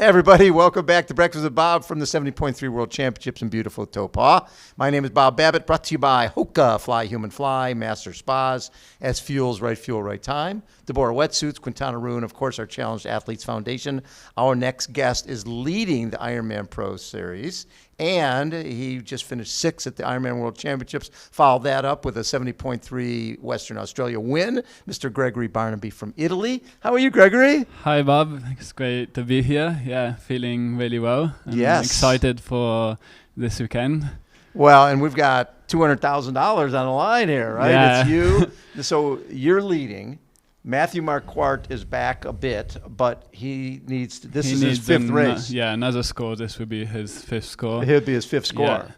Hey everybody, welcome back to Breakfast with Bob from the 70.3 World Championships in beautiful Taupo. My name is Bob Babbitt, brought to you by HOKA, Fly Human Fly, Master Spas, SFuels, Right Fuel, Right Time, Deboer Wetsuits, Quintana, and of course our Challenged Athletes Foundation. Our next guest is leading the Ironman Pro Series, and he just finished 6th at the Ironman World Championships. Followed that up with a 70.3 Western Australia win, Mr. Gregory Barnaby from Italy. How are you, Gregory? Hi, Bob. It's great to be here. Yeah, feeling really well. And Yes. excited for this weekend. Well, and we've got $200,000 on the line here, right? Yeah. It's you. So you're leading. Matthew Marquardt is back a bit, but he needs to, this is his fifth race. Another score. This would be his fifth score. He'll be his fifth score. Yeah.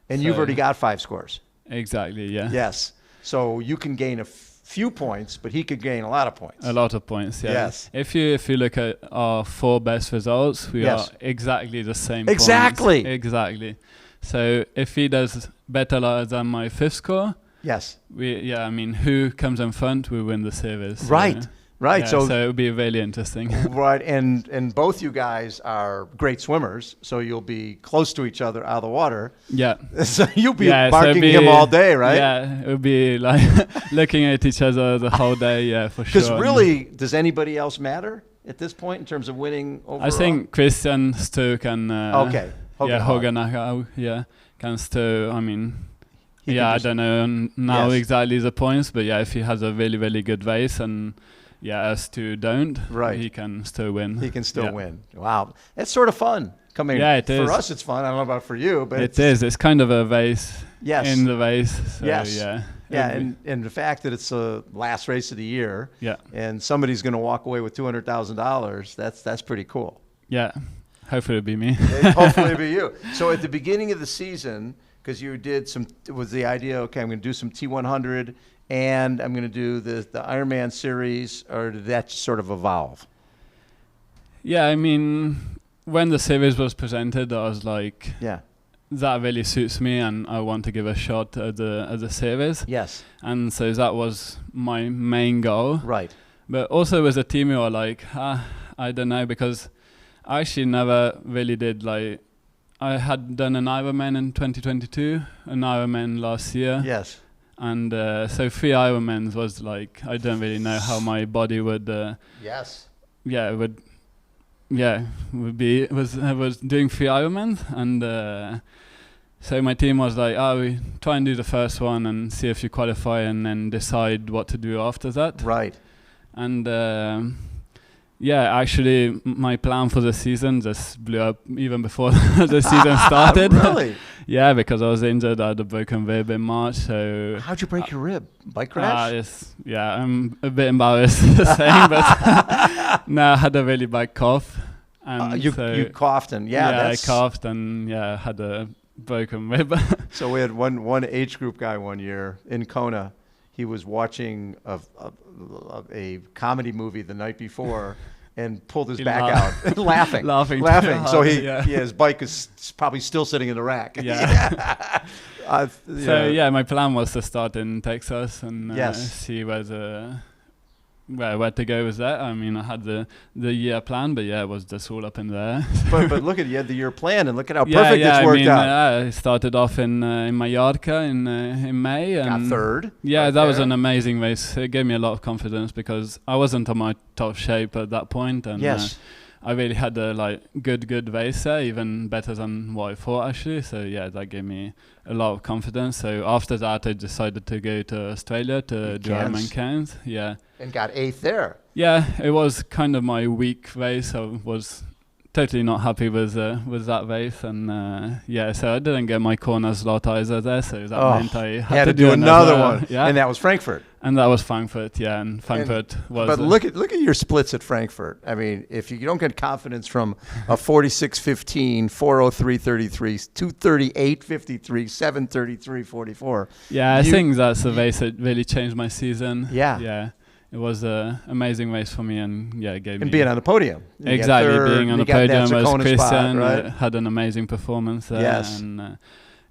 And you've already got 5 scores. Exactly, yeah. Yes. So you can gain a few points, but he could gain a lot of points. A lot of points, yeah. Yes. If you look at our 4 best results, we are exactly the same Exactly. points. Exactly. So if he does better than my 5th score, yes. Who comes in front will win the series. Right. Right. Yeah, so it would be really interesting. Right. And both you guys are great swimmers, so you'll be close to each other out of the water. Yeah. So you'll be marking him all day, right? Yeah. It would be like looking at each other the whole day. Yeah, for sure. Because really, does anybody else matter at this point in terms of winning overall? I think Christian, Stoke, and Hogan can Stoke. I mean, I don't know now exactly the points, but yeah, if he has a really, really good race and us two don't, he can still win. He can still win. Wow. It's sort of fun. It is. For us, it's fun. I don't know about for you, but it is. It's kind of a race in the race. So Yeah, and the fact that it's the last race of the year, and somebody's going to walk away with $200,000, that's pretty cool. Yeah. Hopefully it'll be me. Hopefully it'll be you. So at the beginning of the season, because you did was the idea, okay, I'm going to do some T100 and I'm going to do the Ironman series, or did that sort of evolve? Yeah, I mean, when the series was presented, I was like, that really suits me and I want to give a shot at the series. Yes. And so that was my main goal. Right. But also as a team, we were like, I don't know, because I actually never really did, like, I had done an Ironman in 2022, an Ironman last year. Yes. And so 3 Ironmans was like, I don't really know how my body would. I was doing 3 Ironmans, and so my team was like, we try and do the first one and see if you qualify, and then decide what to do after that. Right. And actually, my plan for the season just blew up even before the season started. Really? Yeah, because I was injured. I had a broken rib in March. So how'd you break your rib? Bike crash? I'm a bit embarrassed saying, but no, I had a really bad cough. And you coughed and I coughed and had a broken rib. So we had one age group guy one year in Kona. He was watching a comedy movie the night before and pulled his back out, laughing. So his bike is probably still sitting in the rack. Yeah. My plan was to start in Texas and see where to go with that. I mean, I had the year plan, but it was just all up in there. but look at you had the year plan, and look at how perfect it's worked out. I started off in Mallorca in May. And got 3rd. Yeah, that was an amazing race. It gave me a lot of confidence because I wasn't on my top shape at that point, and I really had a good race there, even better than what I thought actually. So that gave me a lot of confidence. So after that, I decided to go to Australia to do Ironman Cairns. Yeah. And got 8th there. Yeah, it was kind of my weak race. I was totally not happy with that race, and so I didn't get my Kona slot either there. So that meant I had to do another one. Yeah, and that was Frankfurt. And that was Frankfurt. Yeah, and Frankfurt was. But look at your splits at Frankfurt. I mean, if you don't get confidence from a 46:15, 4:03:33, 2:38:53, 7:33:44. Yeah, I think that's the race that really changed my season. Yeah. Yeah. It was an amazing race for me, and it gave me... And being on the podium. Exactly, being on the podium was Christian, spot, right? Had an amazing performance there. Yes. And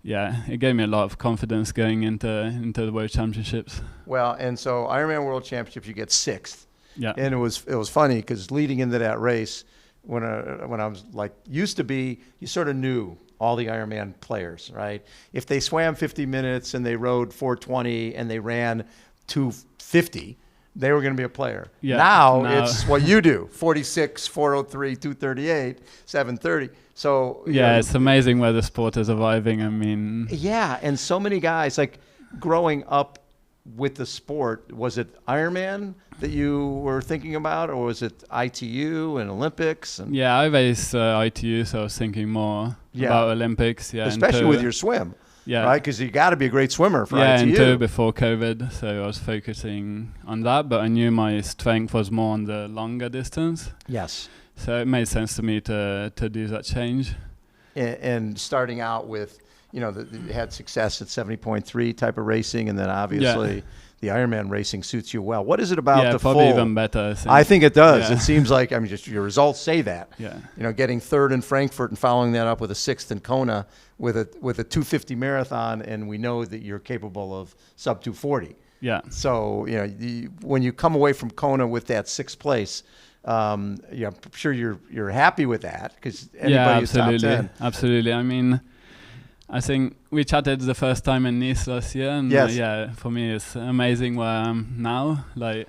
it gave me a lot of confidence going into the World Championships. Well, and so Ironman World Championships, you get 6th. Yeah. And it was funny because leading into that race, when I was like, used to be, you sort of knew all the Ironman players, right? If they swam 50 minutes and they rode 420 and they ran 250, they were going to be a player. Yeah. Now it's what you do: 46, 403, 238, 730. So it's amazing where the sport is evolving. I mean, and so many guys, like growing up with the sport, was it Ironman that you were thinking about, or was it ITU and Olympics? And I raced ITU, so I was thinking more about Olympics. Yeah, especially with your swim. Yeah, right, because you got to be a great swimmer for ITU. Yeah, and before COVID, so I was focusing on that, but I knew my strength was more on the longer distance. Yes. So it made sense to me to do that change. And starting out with, you had success at 70.3 type of racing, and then obviously the Ironman racing suits you well. What is it about the probably full? Even better. I think it does. It seems like, just your results say that. Yeah. Getting third in Frankfurt and following that up with a sixth in Kona with a 250 marathon, and we know that you're capable of sub 240. Yeah. So when you come away from Kona with that sixth place, I'm sure you're happy with that, because anybody is top 10. Absolutely. I mean, I think we chatted the first time in Nice last year, and for me it's amazing where I am now, like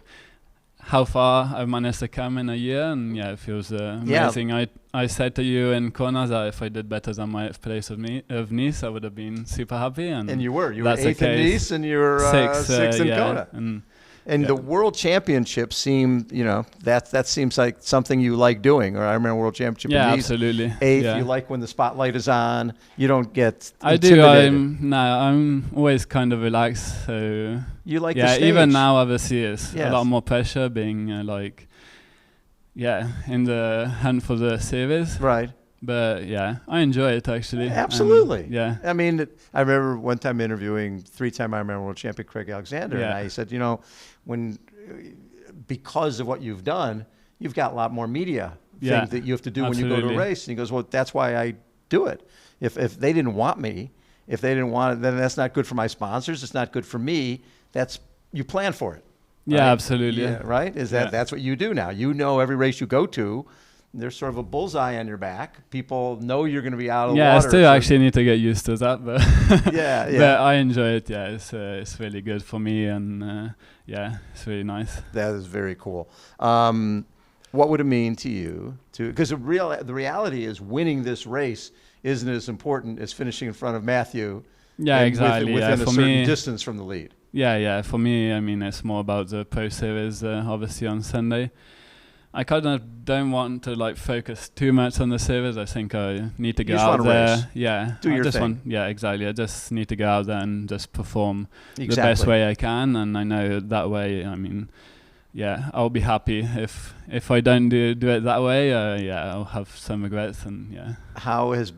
how far I've managed to come in a year, and it feels amazing. I said to you in Kona that if I did better than my place of Nice, I would have been super happy. And you were 8th in Nice, and you were 6th in Kona. And the World Championship seemed, that seems like something you like doing, or Ironman World Championship. Yeah, absolutely. 8th, you like when the spotlight is on. You don't get intimidated. I do. I'm always kind of relaxed. So you like the stage. Even now, obviously, it's a lot more pressure being in the hunt for the series. Right. But I enjoy it actually. Absolutely. I mean, I remember one time interviewing 3-time Ironman World Champion Craig Alexander, and I said, because of what you've done, you've got a lot more media things that you have to do when you go to a race. And he goes, well, that's why I do it. If they didn't want me, then that's not good for my sponsors. It's not good for me. You plan for it. Right? Yeah, absolutely. Yeah, right? That's what you do now. Every race you go to, there's sort of a bullseye on your back. People know you're going to be out of the water. I still actually need to get used to that, but but I enjoy it. Yeah, it's really good for me, and it's really nice. That is very cool. What would it mean to you because the reality is winning this race isn't as important as finishing in front of Matthew. Yeah, exactly. Within a certain distance from the lead. Yeah. For me, I mean, it's more about the Pro Series, obviously on Sunday. I kind of don't want to focus too much on the series. I think I need to go out there. Race. Yeah. Do your thing. Exactly. I just need to go out there and just perform the best way I can. And I know that way, I mean, I'll be happy. If I don't do it that way, I'll have some regrets. And How has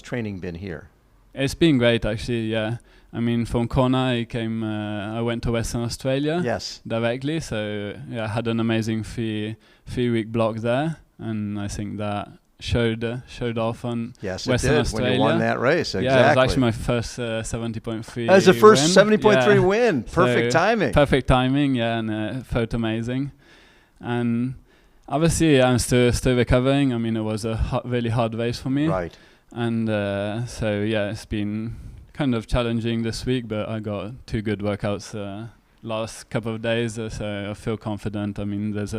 training been here? It's been great, actually. Yeah. I mean, from Kona, I went to Western Australia directly. So I had an amazing three-week block there, and I think that showed off on Western Australia. When you won that race. Exactly. Yeah, it was actually my first 70.3. That was the first 70.3 win. Perfect timing. Perfect timing, and it felt amazing. And obviously, I'm still recovering. I mean, it was a really hard race for me. Right. And it's been kind of challenging this week, but I got 2 good workouts last couple of days, so I feel confident. I mean, there's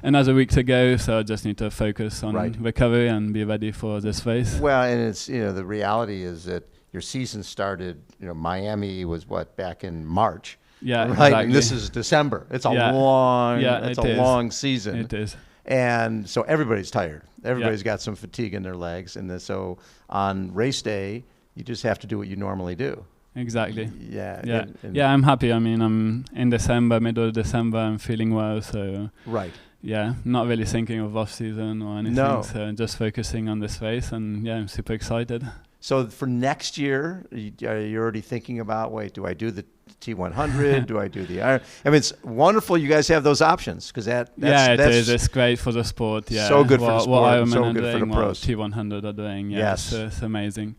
another week to go, so I just need to focus on recovery and be ready for this race. Well, and it's the reality is that your season started. Miami was back in March. Yeah, right. Exactly. And this is December. It's a long season. It is. And so everybody's tired. Everybody's got some fatigue in their legs, and so on race day, you just have to do what you normally do. Exactly. Yeah. I'm happy. I mean, I'm in December, middle of December. I'm feeling well, so not really thinking of off season or anything. No. So just focusing on this race, and I'm super excited. So for next year, are you already thinking about? Do I do the T100? Do I do the Iron? I mean, it's wonderful. You guys have those options because it is. It's great for the sport. Yeah, so good for the sport. What Ironman so are good doing, for the pros. T100 are doing. Yeah, yes, it's amazing.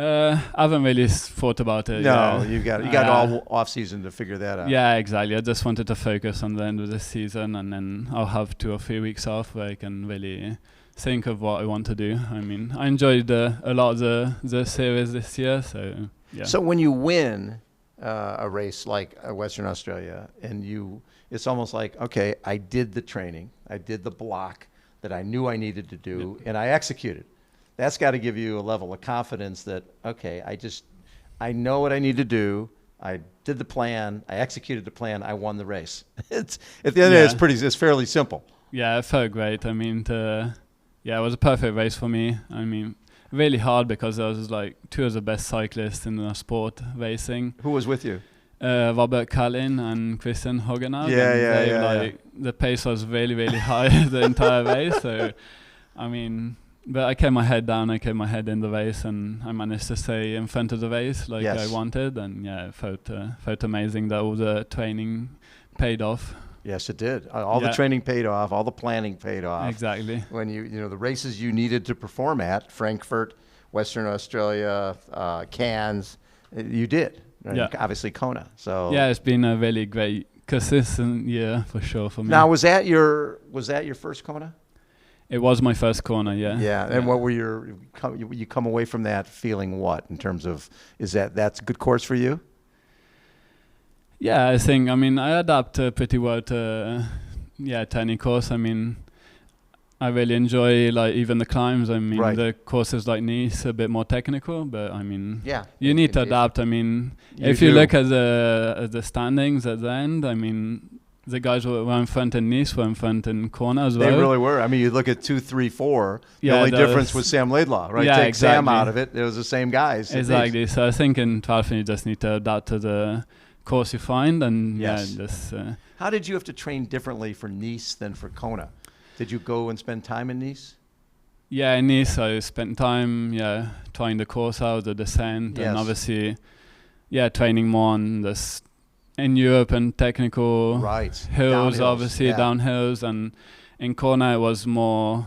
I haven't really thought about it. No, you got all off season to figure that out. Yeah, exactly. I just wanted to focus on the end of the season, and then I'll have 2 or 3 weeks off where I can really think of what I want to do. I mean, I enjoyed a lot of the series this year, so yeah. So when you win a race like Western Australia, and it's almost like, okay, I did the training, I did the block that I knew I needed to do, and I executed. That's got to give you a level of confidence that, okay, I know what I need to do. I did the plan. I executed the plan. I won the race. It's at the end of the day, it's fairly simple. Yeah, it felt great. I mean, it was a perfect race for me. I mean, really hard because I was like 2 of the best cyclists in the sport racing. Who was with you? Robert Kallin and Christian Hogenau. Yeah. The pace was really, really high the entire race. So, I mean, but I kept my head down. I kept my head in the race, and I managed to stay in front of the race like I wanted. And it felt amazing that all the training paid off. Yes, it did. All the training paid off. All the planning paid off. Exactly. When the races you needed to perform at, Frankfurt, Western Australia, Cairns, you did. Right? Yeah. Obviously Kona. So it's been a really great, consistent year for sure for me. Now, was that your first Kona? It was my first Kona, yeah. Yeah, and what were you come away from that feeling what in terms of, that's a good course for you? Yeah, I adapt pretty well to any course. I mean, I really enjoy like even the climbs. I mean, the courses like Nice a bit more technical, but I mean, you need to adapt. I mean, if you look at the standings at the end, I mean, the guys who were in front in Nice were in front in Kona as well. They really were. I mean, you look at 2, 3, 4. The only difference was Sam Laidlaw, right? Yeah, Take exactly. Sam out of it. It was the same guys. Exactly. So I think in triathlon you just need to adapt to the course you find, and How did you have to train differently for Nice than for Kona? Did you go and spend time in Nice? Yeah, in Nice I spent time trying the course out, the descent, and obviously training more on this in Europe and technical hills, downhills, obviously downhills, and in Kona it was more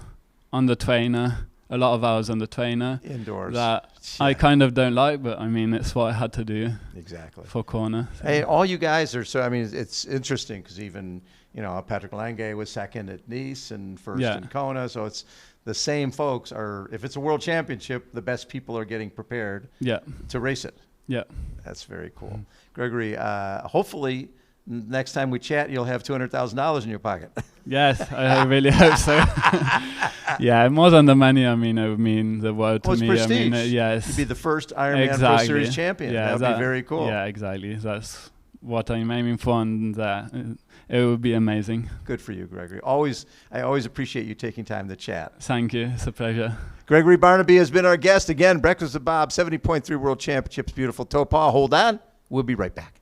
on the trainer, a lot of hours on the trainer. Indoors. That I kind of don't like, but I mean, it's what I had to do. Exactly. For Kona. So. Hey, all you guys are it's interesting because even, Patrick Lange was second at Nice and first in Kona. So it's the same folks if it's a world championship, the best people are getting prepared to race it. Yeah. That's very cool. Gregory, hopefully next time we chat, you'll have $200,000 in your pocket. Yes, I really hope so. More than the money. I mean, it would mean the world to me. Prestige. I mean, yes. You'd be the first Ironman Pro Series champion. Yeah, that would be very cool. Yeah, exactly. That's what I'm aiming for, and it would be amazing. Good for you, Gregory. I always appreciate you taking time to chat. Thank you. It's a pleasure. Gregory Barnaby has been our guest again. Breakfast with Bob, 70.3 World Championships, beautiful Taupo. Hold on. We'll be right back.